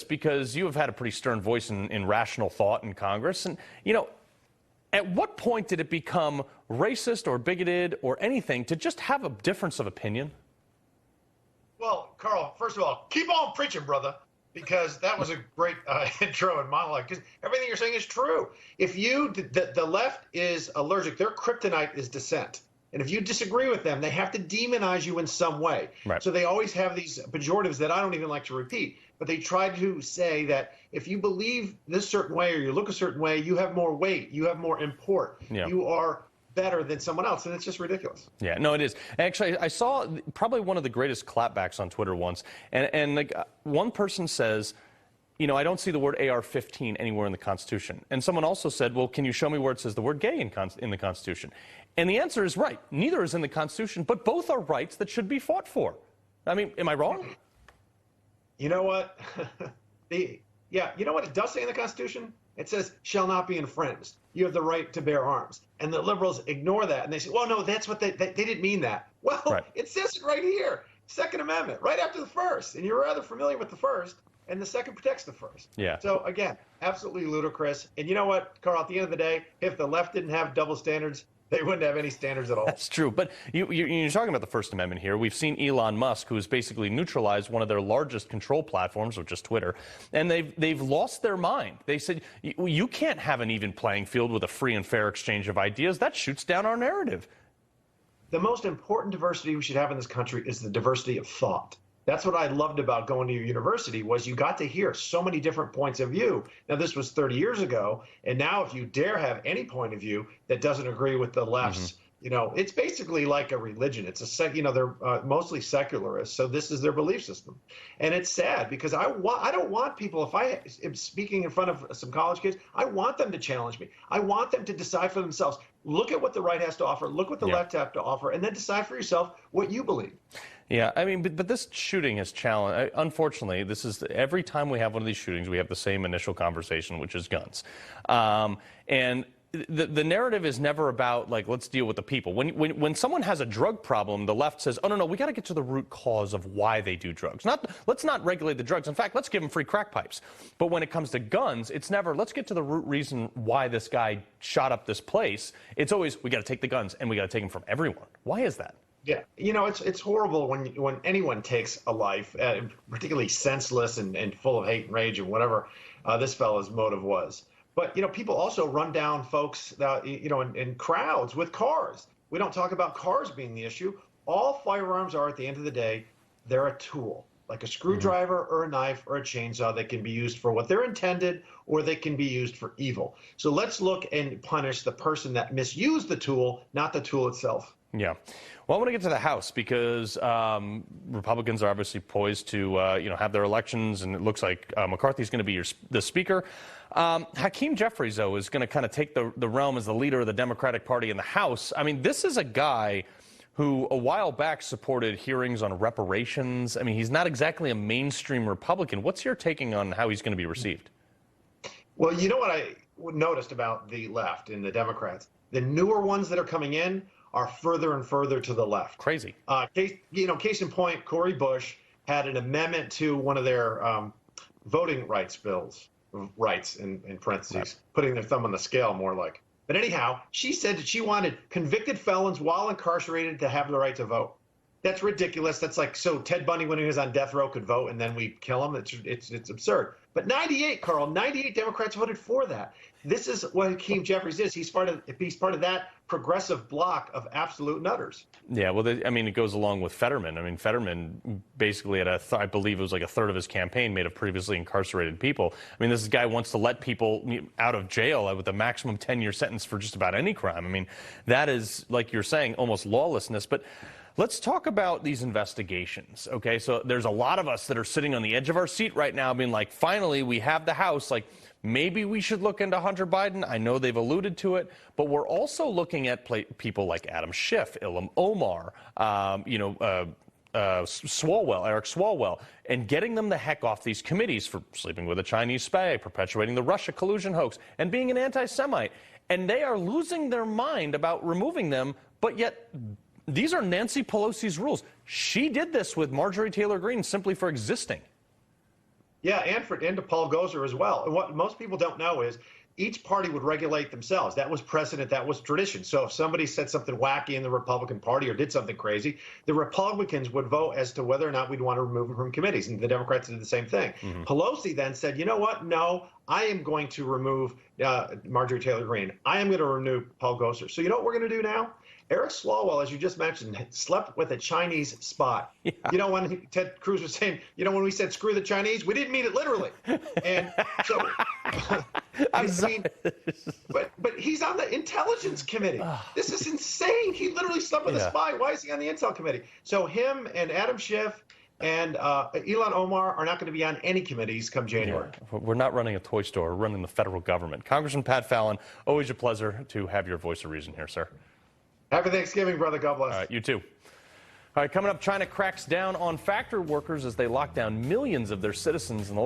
because you have had a pretty stern voice in rational thought in Congress. And, at what point did it become racist or bigoted or anything to just have a difference of opinion? Well, Carl, first of all, keep on preaching, brother, because that was a great intro and monologue, because everything you're saying is true. If the left is allergic, their kryptonite is dissent. And if you disagree with them, they have to demonize you in some way. Right. So they always have these pejoratives that I don't even like to repeat. But they try to say that if you believe this certain way or you look a certain way, you have more weight, you have more import, you are better than someone else. And it's just ridiculous. Yeah, no, it is. Actually, I saw probably one of the greatest clapbacks on Twitter once. And like one person says, I don't see the word AR-15 anywhere in the Constitution. And someone also said, well, can you show me where it says the word gay in the Constitution? And the answer is right. Neither is in the Constitution, but both are rights that should be fought for. I mean, am I wrong? You know what? You know what it does say in the Constitution? It says, shall not be infringed. You have the right to bear arms. And the liberals ignore that. And they say, well, no, that's what they didn't mean that. Well, right. It says it right here. Second Amendment, right after the first. And you're rather familiar with the first. And the second protects the first. Yeah. So, again, absolutely ludicrous. And you know what, Carl, at the end of the day, if the left didn't have double standards, they wouldn't have any standards at all. That's true. But you're talking about the First Amendment here. We've seen Elon Musk, who has basically neutralized one of their largest control platforms, which is Twitter, and they've lost their mind. They said, you can't have an even playing field with a free and fair exchange of ideas. That shoots down our narrative. The most important diversity we should have in this country is the diversity of thought. That's what I loved about going to your university, was you got to hear so many different points of view. Now, this was 30 years ago, and now if you dare have any point of view that doesn't agree with the left's, it's basically like a religion. It's they're mostly secularists, so this is their belief system. And it's sad because I don't want people, if I am speaking in front of some college kids, I want them to challenge me. I want them to decide for themselves. Look at what the right has to offer, look what the left have to offer, and then decide for yourself what you believe. Yeah, I mean, but this shooting has challenged. Unfortunately, this is every time we have one of these shootings, we have the same initial conversation, which is guns. And the narrative is never about, like, let's deal with the people. When someone has a drug problem, the left says, oh, no, we got to get to the root cause of why they do drugs. Let's not regulate the drugs. In fact, let's give them free crack pipes. But when it comes to guns, it's never, let's get to the root reason why this guy shot up this place. It's always, we got to take the guns, and we got to take them from everyone. Why is that? Yeah, it's horrible when anyone takes a life, particularly senseless and full of hate and rage and whatever this fellow's motive was. But, people also run down folks that, in crowds with cars. We don't talk about cars being the issue. All firearms are, at the end of the day, they're a tool, like a screwdriver or a knife or a chainsaw that can be used for what they're intended, or they can be used for evil. So let's look and punish the person that misused the tool, not the tool itself. Yeah. Well, I want to get to the House because Republicans are obviously poised to, have their elections, and it looks like McCarthy's going to be the Speaker. Hakeem Jeffries, though, is going to kind of take the realm as the leader of the Democratic Party in the House. I mean, this is a guy who a while back supported hearings on reparations. I mean, he's not exactly a mainstream Republican. What's your taking on how he's going to be received? Well, you know what I noticed about the left and the Democrats? The newer ones that are coming in are further and further to the left. Crazy. Case in point, Cori Bush had an amendment to one of their voting rights bills, rights in parentheses, putting their thumb on the scale more like. But anyhow, she said that she wanted convicted felons while incarcerated to have the right to vote. That's ridiculous. That's like, so Ted Bundy, when he was on death row, could vote and then we kill him. It's absurd. But 98 Democrats voted for that. This is what Hakeem Jeffries is. He's part of that progressive bloc of absolute nutters. Yeah, well, it goes along with Fetterman. I mean, Fetterman basically had I believe it was like a third of his campaign made of previously incarcerated people. I mean, this guy wants to let people out of jail with a maximum 10-year sentence for just about any crime. I mean, that is, like you're saying, almost lawlessness. But let's talk about these investigations, okay? So there's a lot of us that are sitting on the edge of our seat right now being like, finally, we have the House. Like, maybe we should look into Hunter Biden. I know they've alluded to it, but we're also looking at people like Adam Schiff, Ilham Omar, Eric Swalwell, and getting them the heck off these committees for sleeping with a Chinese spy, perpetuating the Russia collusion hoax, and being an anti-Semite. And they are losing their mind about removing them, but yet these are Nancy Pelosi's rules. She did this with Marjorie Taylor Greene simply for existing. Yeah, and to Paul Gosar as well. And what most people don't know is each party would regulate themselves. That was precedent. That was tradition. So if somebody said something wacky in the Republican Party or did something crazy, the Republicans would vote as to whether or not we'd want to remove them from committees. And the Democrats did the same thing. Pelosi then said, you know what? No, I am going to remove Marjorie Taylor Greene. I am going to remove Paul Gosar. So you know what we're going to do now? Eric Swalwell, as you just mentioned, slept with a Chinese spy. Yeah. You know, when Ted Cruz was saying, you know, when we said screw the Chinese, we didn't mean it literally. And so, but he's on the Intelligence Committee. This is insane. He literally slept with a spy. Why is he on the Intel Committee? So him and Adam Schiff and Ilhan Omar are not going to be on any committees come January. Yeah. We're not running a toy store. We're running the federal government. Congressman Pat Fallon, always a pleasure to have your voice of reason here, sir. Happy Thanksgiving, brother. God bless. All right, you too. All right, coming up, China cracks down on factory workers as they lock down millions of their citizens in the